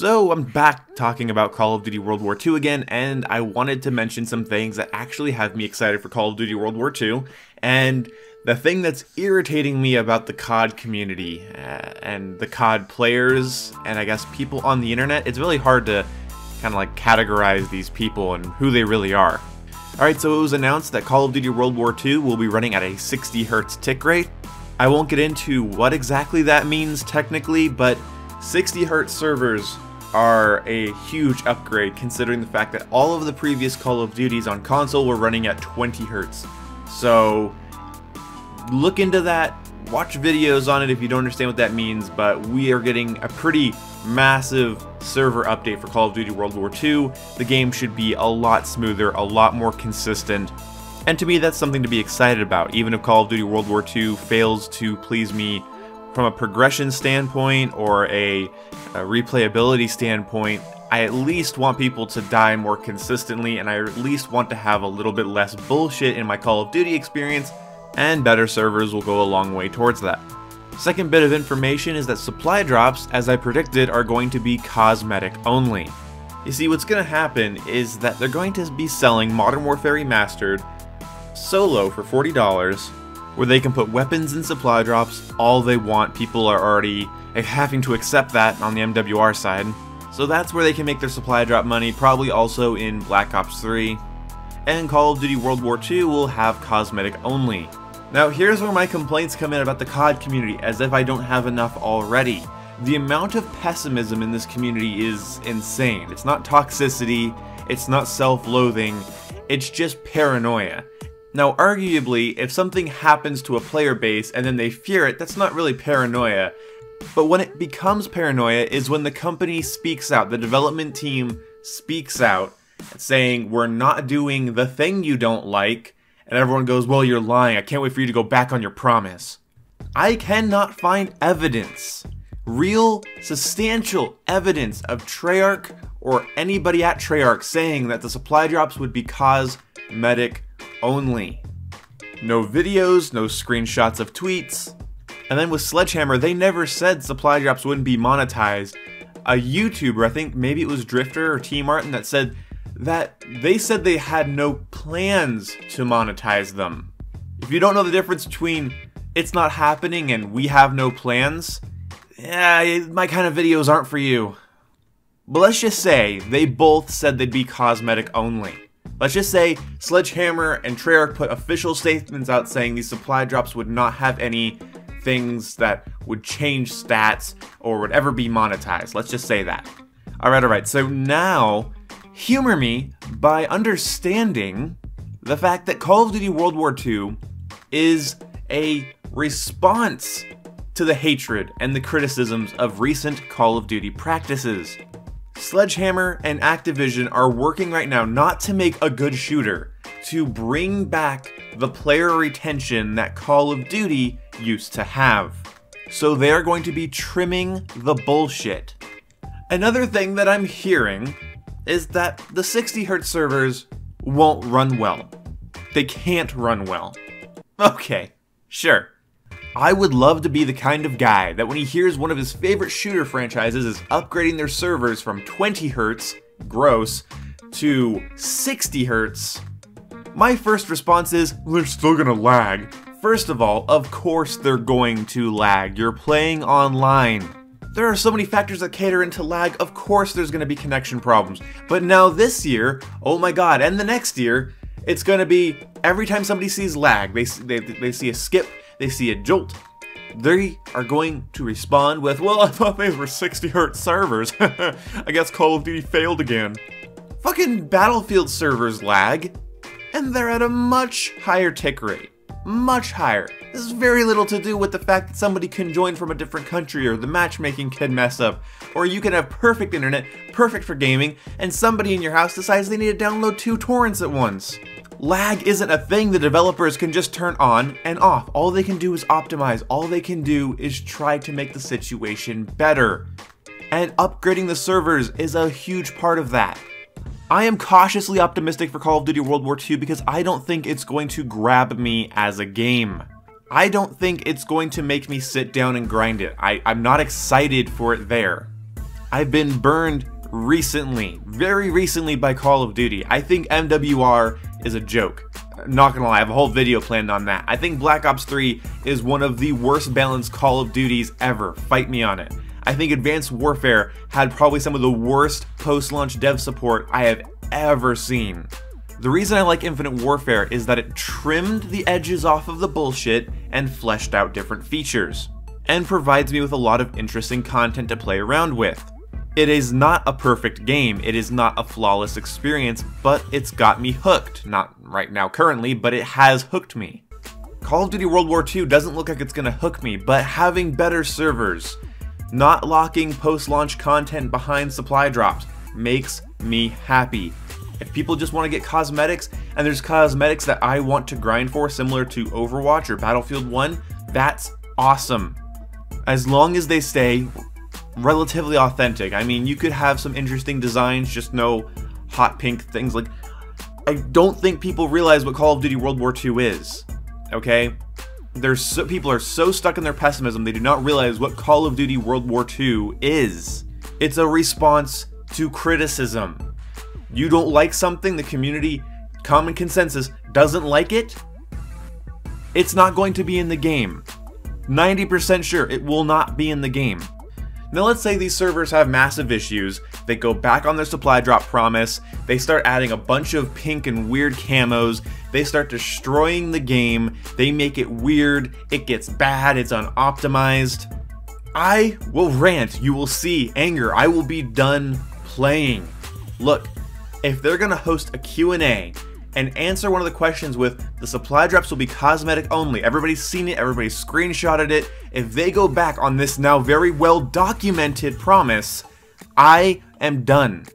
So I'm back talking about Call of Duty World War II again, and I wanted to mention some things that actually have me excited for Call of Duty World War II, and the thing that's irritating me about the COD community, and the COD players, and I guess people on the internet. It's really hard to kind of like categorize these people and who they really are. Alright, so it was announced that Call of Duty World War II will be running at a 60 Hz tick rate. I won't get into what exactly that means technically, but 60 Hz servers are a huge upgrade considering the fact that all of the previous Call of Duties on console were running at 20 Hz. So look into that, watch videos on it if you don't understand what that means, but we are getting a pretty massive server update for Call of Duty World War II. The game should be a lot smoother, a lot more consistent, and to me that's something to be excited about. Even if Call of Duty World War II fails to please me from a progression standpoint or a replayability standpoint, I at least want people to die more consistently, and I at least want to have a little bit less bullshit in my Call of Duty experience, and better servers will go a long way towards that. Second bit of information is that supply drops, as I predicted, are going to be cosmetic only. You see, what's going to happen is that they're going to be selling Modern Warfare Remastered solo for $40, where they can put weapons in supply drops all they want. People are already having to accept that on the MWR side. So that's where they can make their supply drop money, probably also in Black Ops 3. And Call of Duty World War II will have cosmetic only. Now here's where my complaints come in about the COD community, as if I don't have enough already. The amount of pessimism in this community is insane. It's not toxicity, it's not self-loathing, it's just paranoia. Now arguably, if something happens to a player base and then they fear it, that's not really paranoia. But when it becomes paranoia is when the company speaks out, the development team speaks out, saying, we're not doing the thing you don't like, and everyone goes, well, you're lying, I can't wait for you to go back on your promise. I cannot find evidence, real, substantial evidence of Treyarch or anybody at Treyarch saying that the supply drops would be cosmetic only. No videos, no screenshots of tweets. And then with Sledgehammer, they never said supply drops wouldn't be monetized. A YouTuber, I think maybe it was Drifter or T Martin, that said that they said they had no plans to monetize them. If you don't know the difference between it's not happening and we have no plans, yeah, my kind of videos aren't for you. But let's just say they both said they'd be cosmetic only. Let's just say Sledgehammer and Treyarch put official statements out saying these supply drops would not have any things that would change stats or would ever be monetized. Let's just say that. Alright, so now humor me by understanding the fact that Call of Duty World War II is a response to the hatred and the criticisms of recent Call of Duty practices. Sledgehammer and Activision are working right now not to make a good shooter, to bring back the player retention that Call of Duty used to have. So they're going to be trimming the bullshit. Another thing that I'm hearing is that the 60 Hz servers won't run well. They can't run well. Okay, sure. I would love to be the kind of guy that when he hears one of his favorite shooter franchises is upgrading their servers from 20 Hz, gross, to 60 Hz, my first response is, they're still gonna lag. First of all, of course they're going to lag. You're playing online. There are so many factors that cater into lag, of course there's gonna be connection problems. But now this year, oh my god, and the next year, it's gonna be every time somebody sees lag, they see a skip, they see a jolt, they are going to respond with, well, I thought these were 60 Hz servers. I guess Call of Duty failed again. Fucking Battlefield servers lag, and they're at a much higher tick rate. Much higher. This has very little to do with the fact that somebody can join from a different country or the matchmaking can mess up. Or you can have perfect internet, perfect for gaming, and somebody in your house decides they need to download 2 torrents at once. Lag isn't a thing the developers can just turn on and off. All they can do is optimize. All they can do is try to make the situation better. And upgrading the servers is a huge part of that. I am cautiously optimistic for Call of Duty World War II because I don't think it's going to grab me as a game. I don't think it's going to make me sit down and grind it. I'm not excited for it there. I've been burned recently, very recently, by Call of Duty. I think MWR is a joke. Not gonna lie, I have a whole video planned on that. I think Black Ops 3 is one of the worst balanced Call of Duties ever. Fight me on it. I think Advanced Warfare had probably some of the worst post-launch dev support I have ever seen. The reason I like Infinite Warfare is that it trimmed the edges off of the bullshit and fleshed out different features, and provides me with a lot of interesting content to play around with. It is not a perfect game, it is not a flawless experience, but it's got me hooked. Not right now currently, but it has hooked me. Call of Duty World War II doesn't look like it's gonna hook me, but having better servers, not locking post-launch content behind supply drops, makes me happy. If people just want to get cosmetics, and there's cosmetics that I want to grind for, similar to Overwatch or Battlefield 1, that's awesome. As long as they stay relatively authentic. I mean, you could have some interesting designs, just no hot pink things. Like, I don't think people realize what Call of Duty World War II is, okay? People are so stuck in their pessimism, they do not realize what Call of Duty World War II is. It's a response to criticism. You don't like something, the community, common consensus, doesn't like it, it's not going to be in the game. 90% sure it will not be in the game. Now let's say these servers have massive issues, they go back on their supply drop promise, they start adding a bunch of pink and weird camos, they start destroying the game, they make it weird, it gets bad, it's unoptimized. I will rant, you will see anger, I will be done playing. Look, if they're gonna host a Q&A and answer one of the questions with the supply drops will be cosmetic only, everybody's seen it, everybody's screenshotted it, if they go back on this now very well documented promise, I am done.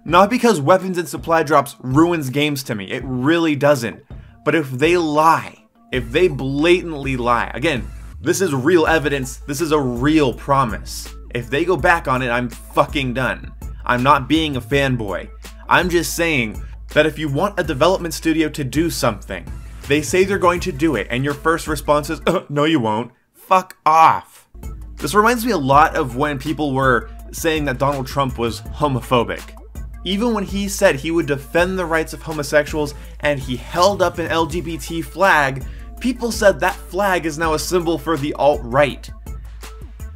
Not because weapons and supply drops ruins games to me, it really doesn't. But if they lie, if they blatantly lie, again, this is real evidence, this is a real promise. If they go back on it, I'm fucking done. I'm not being a fanboy. I'm just saying that if you want a development studio to do something, they say they're going to do it, and your first response is, no you won't. Fuck off. This reminds me a lot of when people were saying that Donald Trump was homophobic. Even when he said he would defend the rights of homosexuals and he held up an LGBT flag, people said that flag is now a symbol for the alt-right.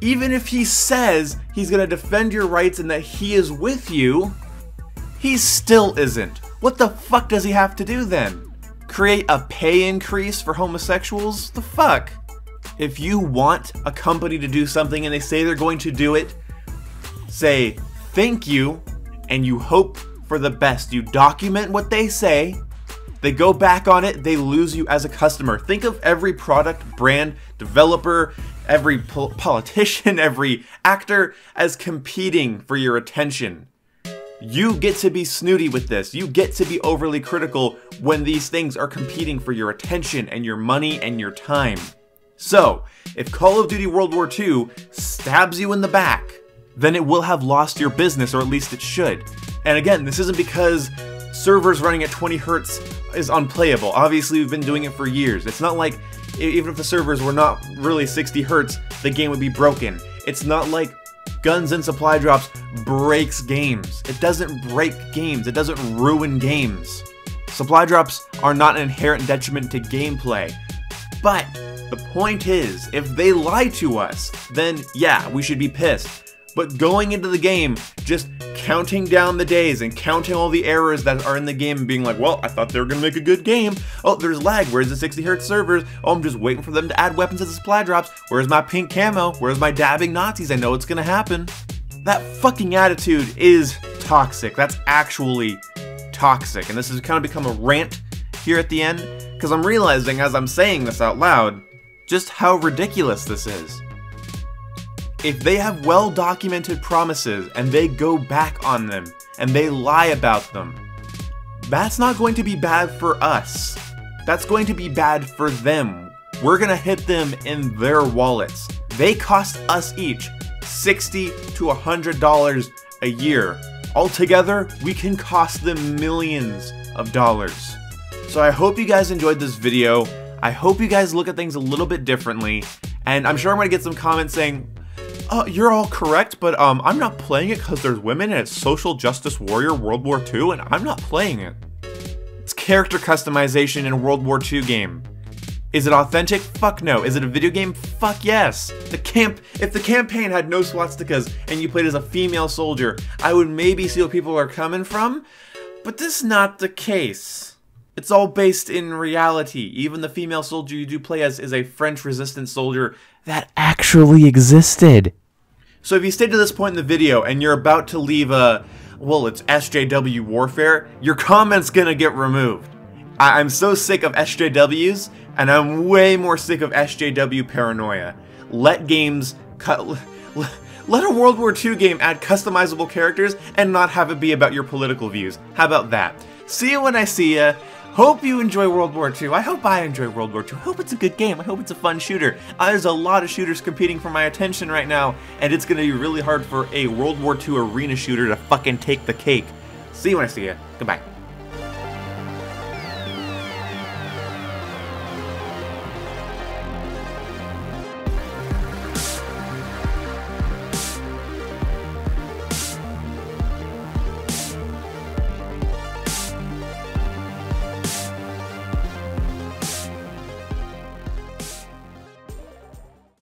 Even if he says he's gonna defend your rights and that he is with you, he still isn't. What the fuck does he have to do then? Create a pay increase for homosexuals? The fuck? If you want a company to do something and they say they're going to do it, say thank you and you hope for the best. You document what they say, they go back on it, they lose you as a customer. Think of every product, brand, developer, every politician, every actor as competing for your attention. You get to be snooty with this. You get to be overly critical when these things are competing for your attention and your money and your time. So, if Call of Duty World War II stabs you in the back, then it will have lost your business, or at least it should. And again, this isn't because servers running at 20 Hertz is unplayable. Obviously, we've been doing it for years. It's not like, even if the servers were not really 60 Hertz, the game would be broken. It's not like guns and supply drops breaks games. It doesn't break games. It doesn't ruin games. Supply drops are not an inherent detriment to gameplay. But the point is, if they lie to us, then yeah, we should be pissed. But going into the game, just counting down the days and counting all the errors that are in the game and being like, well, I thought they were going to make a good game. Oh, there's lag. Where's the 60 Hertz servers? Oh, I'm just waiting for them to add weapons to the supply drops. Where's my pink camo? Where's my dabbing Nazis? I know it's going to happen. That fucking attitude is toxic. That's actually toxic. And this has kind of become a rant here at the end, because I'm realizing as I'm saying this out loud, just how ridiculous this is. If they have well-documented promises and they go back on them and they lie about them, that's not going to be bad for us. That's going to be bad for them. We're gonna hit them in their wallets. They cost us each $60 to $100 a year. Altogether, we can cost them millions of dollars. So I hope you guys enjoyed this video. I hope you guys look at things a little bit differently. And I'm sure I'm gonna get some comments saying, You're all correct, but I'm not playing it because there's women and it's social justice warrior World War II, and I'm not playing it. It's character customization in a World War II game. Is it authentic? Fuck no. Is it a video game? Fuck yes. If the campaign had no swastikas and you played as a female soldier, I would maybe see where people are coming from, but this is not the case. It's all based in reality. Even the female soldier you do play as is a French resistance soldier that actually existed. So if you stayed to this point in the video and you're about to leave well, it's SJW warfare, your comment's gonna get removed. I'm so sick of SJWs, and I'm way more sick of SJW paranoia. Let games let a World War II game add customizable characters and not have it be about your political views. How about that? See you when I see ya. Hope you enjoy World War II. I hope I enjoy World War II. I hope it's a good game. I hope it's a fun shooter. There's a lot of shooters competing for my attention right now, and it's gonna be really hard for a World War II arena shooter to fucking take the cake. See you when I see ya. Goodbye.